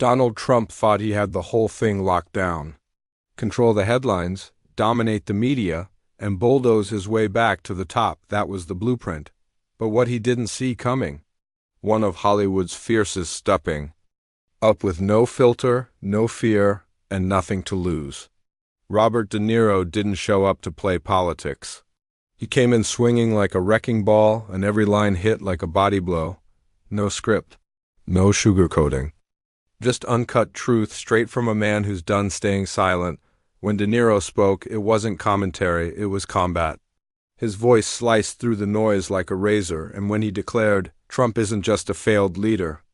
Donald Trump thought he had the whole thing locked down. Control the headlines, dominate the media, and bulldoze his way back to the top. That was the blueprint. But what he didn't see coming, one of Hollywood's fiercest stepping up with no filter, no fear, and nothing to lose. Robert De Niro didn't show up to play politics. He came in swinging like a wrecking ball, and every line hit like a body blow. No script, no sugarcoating. Just uncut truth straight from a man who's done staying silent. When De Niro spoke, it wasn't commentary, it was combat. His voice sliced through the noise like a razor, and when he declared, "Trump isn't just a failed leader.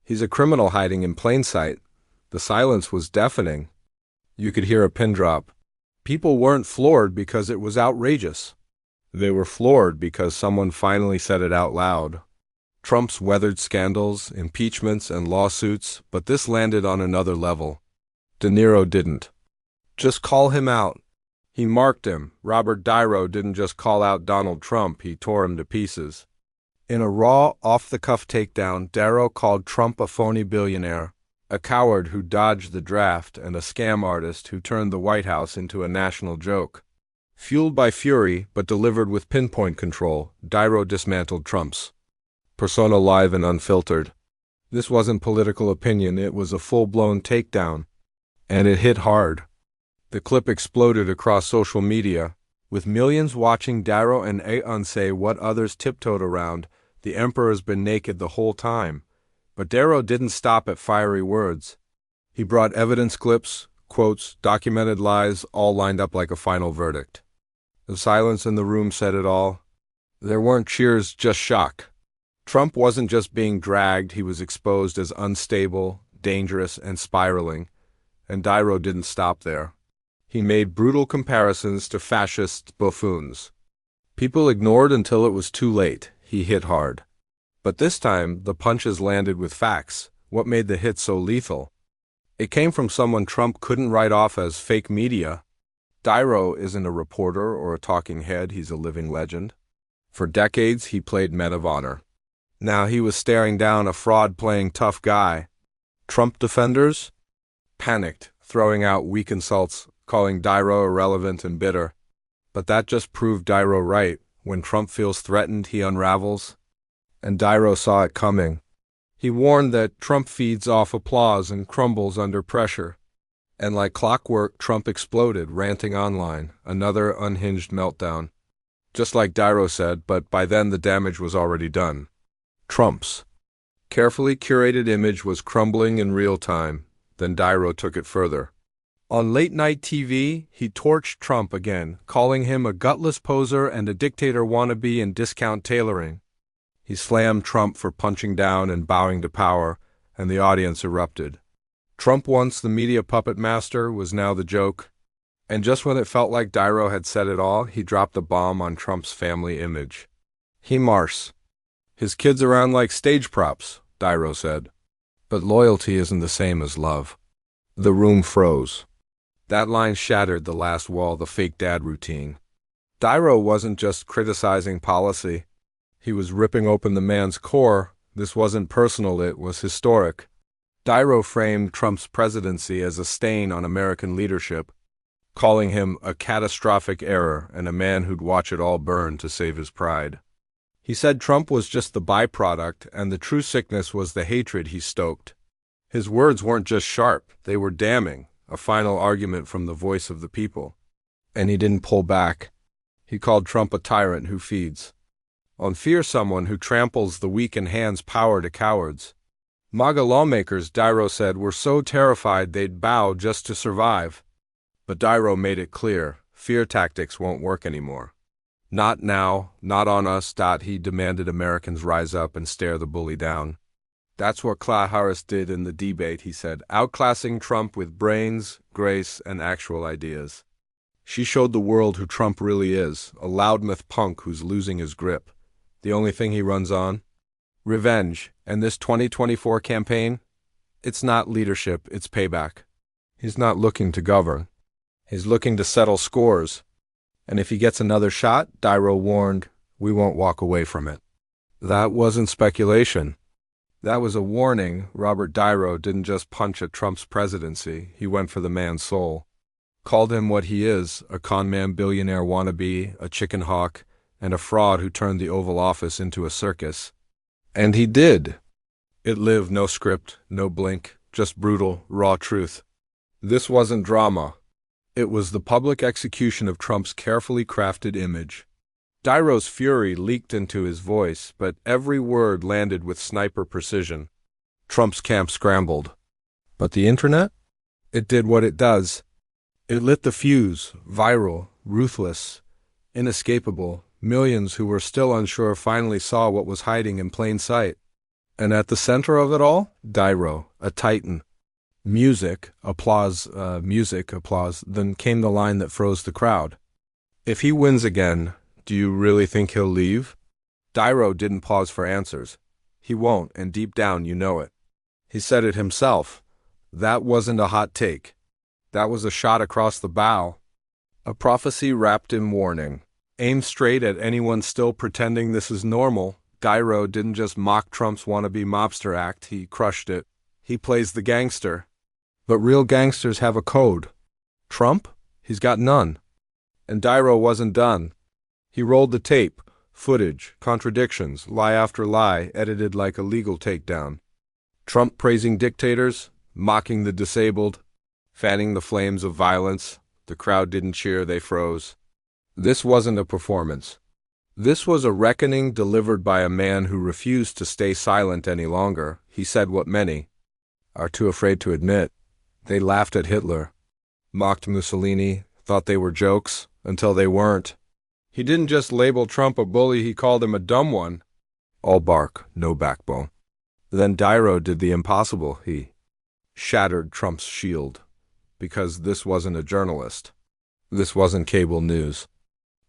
He's a criminal hiding in plain sight," the silence was deafening. You could hear a pin drop. People weren't floored because it was outrageous. They were floored because someone finally said it out loud. Trump's weathered scandals, impeachments, and lawsuits, but this landed on another level. De Niro didn't just call him out. He marked him. Robert De Niro didn't just call out Donald Trump, he tore him to pieces. In a raw, off-the-cuff takedown, De Niro called Trump a phony billionaire, a coward who dodged the draft, and a scam artist who turned the White House into a national joke. Fueled by fury, but delivered with pinpoint control, De Niro dismantled Trump's persona live and unfiltered. This wasn't political opinion, it was a full-blown takedown. And it hit hard. The clip exploded across social media, with millions watching De Niro and Aon say what others tiptoed around. The emperor's been naked the whole time. But De Niro didn't stop at fiery words. He brought evidence clips, quotes, documented lies, all lined up like a final verdict. The silence in the room said it all. There weren't cheers, just shock. Trump wasn't just being dragged, he was exposed as unstable, dangerous, and spiraling. And De Niro didn't stop there. He made brutal comparisons to fascist buffoons. People ignored until it was too late. He hit hard. But this time, the punches landed with facts. What made the hit so lethal? It came from someone Trump couldn't write off as fake media. De Niro isn't a reporter or a talking head, he's a living legend. For decades, he played men of honor. Now he was staring down a fraud playing tough guy. Trump defenders panicked, throwing out weak insults, calling De Niro irrelevant and bitter. But that just proved De Niro right. When Trump feels threatened, he unravels. And De Niro saw it coming. He warned that Trump feeds off applause and crumbles under pressure. And like clockwork, Trump exploded, ranting online, another unhinged meltdown. Just like De Niro said, but by then the damage was already done. Trump's carefully curated image was crumbling in real time. Then De Niro took it further. On late-night TV, he torched Trump again, calling him a gutless poser and a dictator wannabe in discount tailoring. He slammed Trump for punching down and bowing to power, and the audience erupted. Trump, once the media puppet master, was now the joke. And just when it felt like De Niro had said it all, he dropped the bomb on Trump's family image. He marches his kids around like stage props, De Niro said. But loyalty isn't the same as love. The room froze. That line shattered the last wall, the fake dad routine. De Niro wasn't just criticizing policy. He was ripping open the man's core. This wasn't personal, it was historic. De Niro framed Trump's presidency as a stain on American leadership, calling him a catastrophic error and a man who'd watch it all burn to save his pride. He said Trump was just the byproduct, and the true sickness was the hatred he stoked. His words weren't just sharp, they were damning, a final argument from the voice of the people. And he didn't pull back. He called Trump a tyrant who feeds on fear, someone who tramples the weak and hands power to cowards. MAGA lawmakers, De Niro said, were so terrified they'd bow just to survive. But De Niro made it clear, fear tactics won't work anymore. Not now, not on us. He demanded Americans rise up and stare the bully down. That's what Kamala Harris did in the debate, he said, outclassing Trump with brains, grace, and actual ideas. She showed the world who Trump really is, a loudmouth punk who's losing his grip. The only thing he runs on? Revenge. And this 2024 campaign? It's not leadership, it's payback. He's not looking to govern. He's looking to settle scores. And if he gets another shot, De Niro warned, we won't walk away from it. That wasn't speculation. That was a warning. Robert De Niro didn't just punch at Trump's presidency, he went for the man's soul. Called him what he is, a conman billionaire wannabe, a chicken hawk, and a fraud who turned the Oval Office into a circus. And he did. It lived, no script, no blink, just brutal, raw truth. This wasn't drama. It was the public execution of Trump's carefully crafted image. De Niro's fury leaked into his voice, but every word landed with sniper precision. Trump's camp scrambled. But the internet? It did what it does. It lit the fuse, viral, ruthless, inescapable. Millions who were still unsure finally saw what was hiding in plain sight. And at the center of it all, De Niro, a titan. Music, applause, then came the line that froze the crowd. If he wins again, do you really think he'll leave? De Niro didn't pause for answers. He won't, and deep down you know it. He said it himself. That wasn't a hot take. That was a shot across the bow. A prophecy wrapped in warning. Aimed straight at anyone still pretending this is normal. De Niro didn't just mock Trump's wannabe mobster act, he crushed it. He plays the gangster. But real gangsters have a code. Trump? He's got none. And De Niro wasn't done. He rolled the tape, footage, contradictions, lie after lie, edited like a legal takedown. Trump praising dictators, mocking the disabled, fanning the flames of violence. The crowd didn't cheer, they froze. This wasn't a performance. This was a reckoning delivered by a man who refused to stay silent any longer. He said what many are too afraid to admit. They laughed at Hitler, mocked Mussolini, thought they were jokes, until they weren't. He didn't just label Trump a bully, he called him a dumb one. All bark, no backbone. Then De Niro did the impossible. He shattered Trump's shield. Because this wasn't a journalist. This wasn't cable news.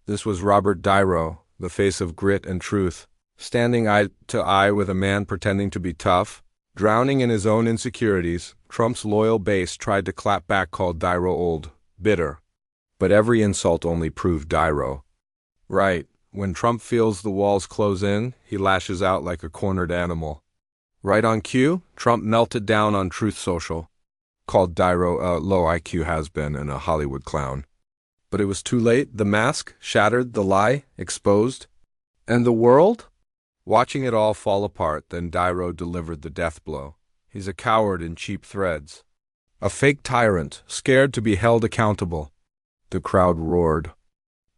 This was Robert De Niro, the face of grit and truth, standing eye to eye with a man pretending to be tough, drowning in his own insecurities. Trump's loyal base tried to clap back, called De Niro old, bitter. But every insult only proved De Niro right. When Trump feels the walls close in, he lashes out like a cornered animal. Right on cue, Trump melted down on Truth Social, called De Niro a low IQ has-been and a Hollywood clown. But it was too late. The mask shattered, the lie exposed. And the world? Watching it all fall apart, then De Niro delivered the death blow. He's a coward in cheap threads. A fake tyrant, scared to be held accountable. The crowd roared.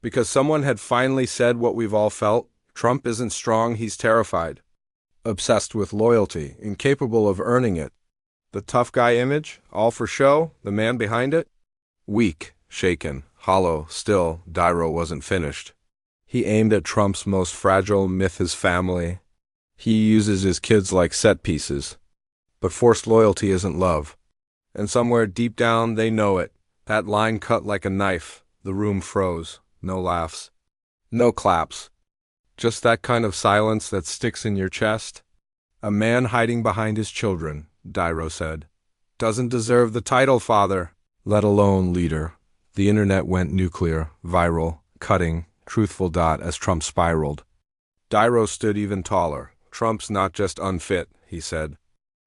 Because someone had finally said what we've all felt. Trump isn't strong, he's terrified. Obsessed with loyalty, incapable of earning it. The tough guy image, all for show, the man behind it? Weak, shaken, hollow, still, De Niro wasn't finished. He aimed at Trump's most fragile myth, his family. He uses his kids like set pieces. But forced loyalty isn't love. And somewhere deep down they know it. That line cut like a knife. The room froze. No laughs. No claps. Just that kind of silence that sticks in your chest. A man hiding behind his children, De Niro said. Doesn't deserve the title father, let alone leader. The internet went nuclear, viral, cutting, truthful. As Trump spiraled. De Niro stood even taller. Trump's not just unfit, he said.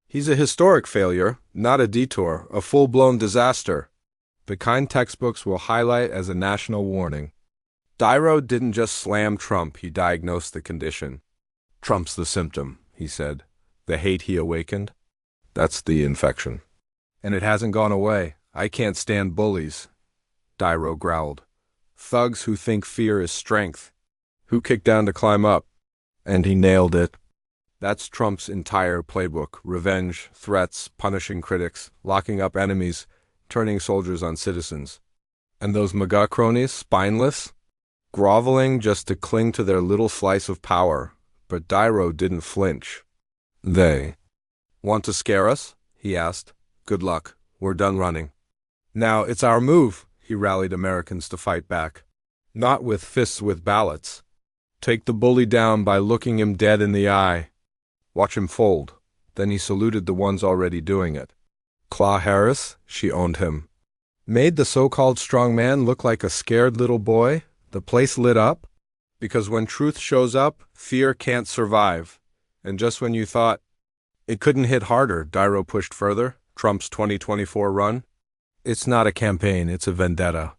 He's a historic failure, not a detour, a full-blown disaster. The kind textbooks will highlight as a national warning. De Niro didn't just slam Trump, he diagnosed the condition. Trump's the symptom, he said. The hate he awakened? That's the infection. And it hasn't gone away. I can't stand bullies. De Niro growled. Thugs who think fear is strength. Who kick down to climb up. And he nailed it. That's Trump's entire playbook. Revenge, threats, punishing critics, locking up enemies, turning soldiers on citizens. And those MAGA cronies, spineless? Groveling just to cling to their little slice of power. But De Niro didn't flinch. They want to scare us? He asked. Good luck. We're done running. Now it's our move, he rallied Americans to fight back. Not with fists, with ballots. Take the bully down by looking him dead in the eye. Watch him fold. Then he saluted the ones already doing it. Claw Harris, she owned him. Made the so-called strong man look like a scared little boy. The place lit up. Because when truth shows up, fear can't survive. And just when you thought, It couldn't hit harder, Niro pushed further. Trump's 2024 run? It's not a campaign, it's a vendetta.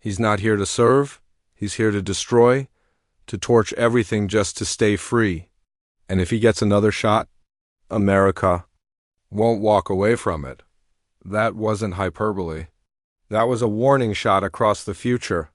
He's not here to serve, he's here to destroy, to torch everything just to stay free. And if he gets another shot, America won't walk away from it. That wasn't hyperbole. That was a warning shot across the future.